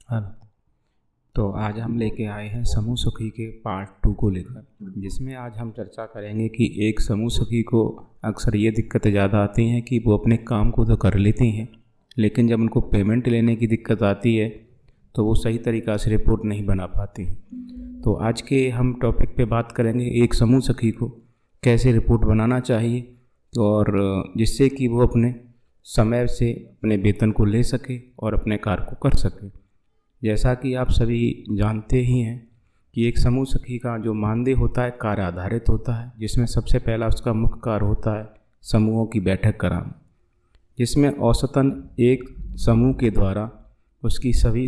हाँ। तो आज हम लेके आए हैं समूह सुखी के पार्ट 2 को लेकर, जिसमें आज हम चर्चा करेंगे कि एक समूह सुखी को अक्सर ये दिक्कतें ज़्यादा आती हैं कि वो अपने काम को तो कर लेती हैं, लेकिन जब उनको पेमेंट लेने की दिक्कत आती है तो वो सही तरीक़ा से रिपोर्ट नहीं बना पाती। तो आज के हम टॉपिक पे बात करेंगे एक समूह सखी को कैसे रिपोर्ट बनाना चाहिए और जिससे कि वो अपने समय से अपने वेतन को ले सके और अपने कार्य को कर सके। जैसा कि आप सभी जानते ही हैं कि एक समूह सखी का जो मानदेय होता है कार्य आधारित होता है, जिसमें सबसे पहला उसका मुख्य कार्य होता है समूहों की बैठक कराना, जिसमें औसतन एक समूह के द्वारा उसकी सभी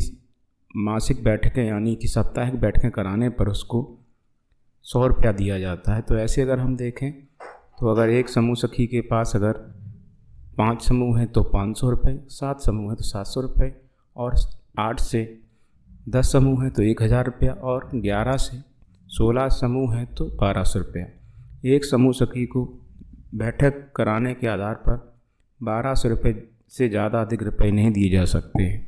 मासिक बैठकें यानी कि साप्ताहिक बैठकें कराने पर उसको 100 रुपया दिया जाता है। तो ऐसे अगर हम देखें तो अगर एक समूह सखी के पास अगर 5 समूह हैं तो 500 रुपये, 7 समूह हैं तो 700 रुपये, और 8 से 10 समूह हैं तो 1000 रुपया, और 11 से 16 समूह हैं तो 1200 रुपया। एक समूह सखी को बैठक कराने के आधार पर 1200 रुपये से ज़्यादा अधिक रुपये नहीं दिए जा सकते हैं।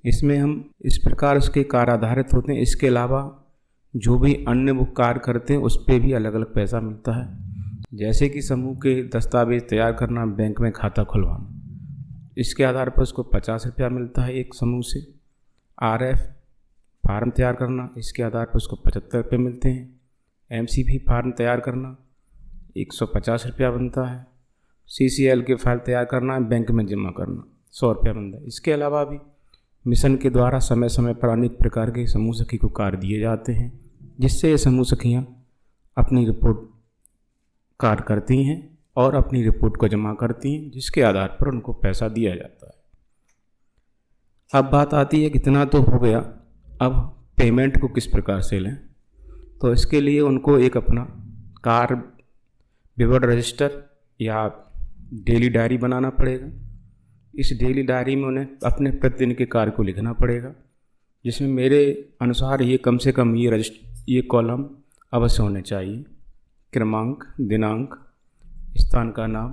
इसमें हम इस प्रकार उसके कार्य आधारित होते हैं। इसके अलावा जो भी अन्य वो कार्य करते हैं उस पर भी अलग अलग पैसा मिलता है, जैसे कि समूह के दस्तावेज तैयार करना, बैंक में खाता खुलवाना, इसके आधार पर उसको 50 रुपया मिलता है एक समूह से। RF फार्म तैयार करना, इसके आधार पर उसको 75 रुपये मिलते हैं। MCP फार्म तैयार करना 150 रुपया बनता है। CCL के फाइल तैयार करना, बैंक में जमा करना 100 रुपया बनता है। इसके अलावा भी मिशन के द्वारा समय समय पर अनेक प्रकार के समूह सखी को कार्य दिए जाते हैं, जिससे ये समूह सखियाँ अपनी रिपोर्ट कार्य करती हैं और अपनी रिपोर्ट को जमा करती हैं, जिसके आधार पर उनको पैसा दिया जाता है। अब बात आती है कितना तो हो गया, अब पेमेंट को किस प्रकार से लें। तो इसके लिए उनको एक अपना कार्य विवरण रजिस्टर या डेली डायरी बनाना पड़ेगा। इस डेली डायरी में उन्हें अपने प्रतिदिन के कार्य को लिखना पड़ेगा, जिसमें मेरे अनुसार ये कम से कम ये कॉलम अवश्य होने चाहिए: क्रमांक, दिनांक, स्थान का नाम,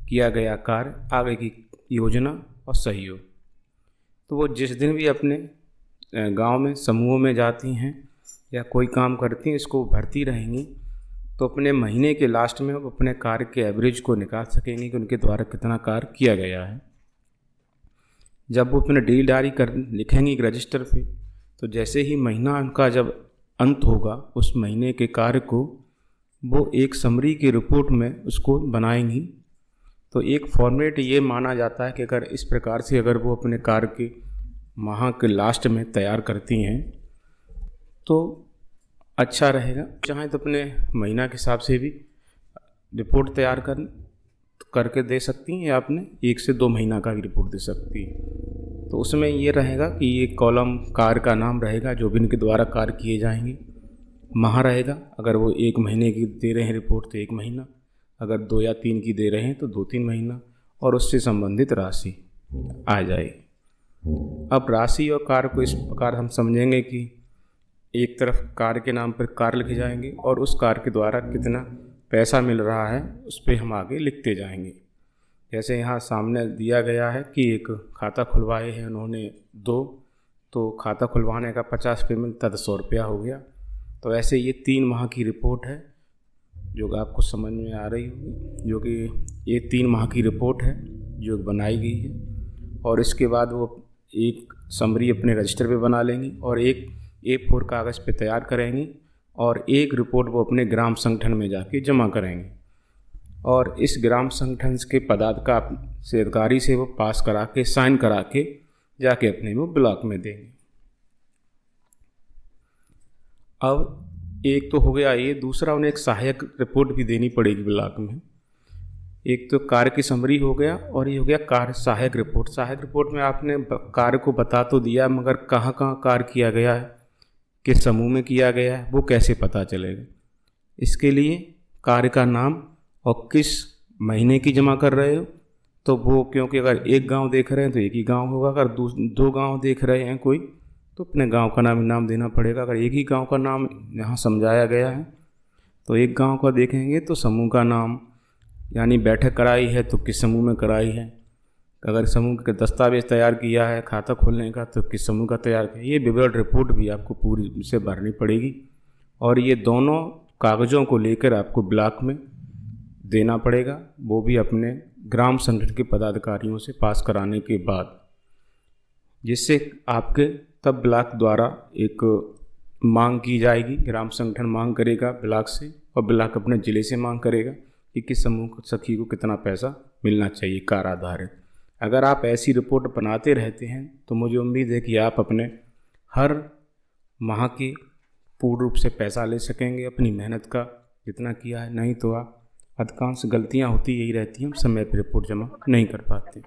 किया गया कार्य, आगे की योजना और सहयोग। तो वो जिस दिन भी अपने गांव में समूहों में जाती हैं या कोई काम करती हैं, इसको भरती रहेंगी तो अपने महीने के लास्ट में वो अपने कार्य के एवरेज को निकाल सकेंगे कि उनके द्वारा कितना कार्य किया गया है। जब वो अपने डेली डायरी लिखेंगी एक रजिस्टर पे, तो जैसे ही महीना उनका जब अंत होगा उस महीने के कार्य को वो एक समरी की रिपोर्ट में उसको बनाएंगी। तो एक फॉर्मेट ये माना जाता है कि अगर इस प्रकार से अगर वो अपने कार्य के माह के लास्ट में तैयार करती हैं तो अच्छा रहेगा। चाहें तो अपने महीना के हिसाब से भी रिपोर्ट तैयार करके दे सकती हैं, या अपने 1 से 2 महीना का भी रिपोर्ट दे सकती हैं। तो उसमें ये रहेगा कि ये कॉलम कार्य का नाम रहेगा, जो भी इनके द्वारा कार्य किए जाएंगे। माह रहेगा, अगर वो 1 महीने की दे रहे हैं रिपोर्ट तो 1 महीना, अगर 2 या 3 की दे रहे हैं तो 2-3 महीना, और उससे संबंधित राशि आ जाएगी। अब राशि और कार्य को इस प्रकार हम समझेंगे कि एक तरफ कार्य के नाम पर कार्य लिखे जाएंगे और उस कार्य के द्वारा कितना पैसा मिल रहा है उस पर हम आगे लिखते जाएंगे। जैसे यहाँ सामने दिया गया है कि एक खाता खुलवाए हैं उन्होंने 2, तो खाता खुलवाने का 50 रुपये मिलता तो 100 रुपया हो गया। तो ऐसे ये 3 माह की रिपोर्ट है जो आपको समझ में आ रही होगी, जो कि ये 3 माह की रिपोर्ट है जो बनाई गई है। और इसके बाद वो एक समरी अपने रजिस्टर पे बना लेंगी और एक A4 कागज़ पे तैयार करेंगी और एक रिपोर्ट वो अपने ग्राम संगठन में जाके जमा करेंगे, और इस ग्राम संगठन के पदाधिकारी से वो पास करा के साइन करा के जाके अपने वो ब्लॉक में देंगे। अब एक तो हो गया ये, दूसरा उन्हें एक सहायक रिपोर्ट भी देनी पड़ेगी ब्लॉक में। एक तो कार्य की समरी हो गया और ये हो गया कार्य सहायक रिपोर्ट। सहायक रिपोर्ट में आपने कार्य को बता तो दिया, मगर कहाँ कहाँ कार्य किया गया है, किस समूह में किया गया है, वो कैसे पता चलेगा। इसके लिए कार्य का नाम और किस महीने की जमा कर रहे हो, तो वो क्योंकि अगर एक गांव देख रहे हैं तो एक ही गांव होगा, अगर 2 गांव देख रहे हैं कोई तो अपने गांव का नाम देना पड़ेगा। अगर एक ही गांव का नाम यहाँ समझाया गया है तो एक गांव का देखेंगे तो समूह का नाम, यानी बैठक कराई है तो किस समूह में कराई है, अगर समूह के दस्तावेज तैयार किया है खाता खोलने का तो किस समूह का तैयार किया, ये विवरण रिपोर्ट भी आपको पूरी से भरनी पड़ेगी। और ये दोनों कागज़ों को लेकर आपको ब्लॉक में देना पड़ेगा, वो भी अपने ग्राम संगठन के पदाधिकारियों से पास कराने के बाद, जिससे आपके तब ब्लॉक द्वारा एक मांग की जाएगी। ग्राम संगठन मांग करेगा ब्लॉक से और ब्लॉक अपने ज़िले से मांग करेगा कि किस समूह सखी को कितना पैसा मिलना चाहिए कार आधारित। अगर आप ऐसी रिपोर्ट बनाते रहते हैं तो मुझे उम्मीद है कि आप अपने हर माह के पूर्ण रूप से पैसा ले सकेंगे अपनी मेहनत का जितना किया है। नहीं तो आप अधिकांश गलतियां होती यही रहती हैं, हम समय पर रिपोर्ट जमा नहीं कर पाते।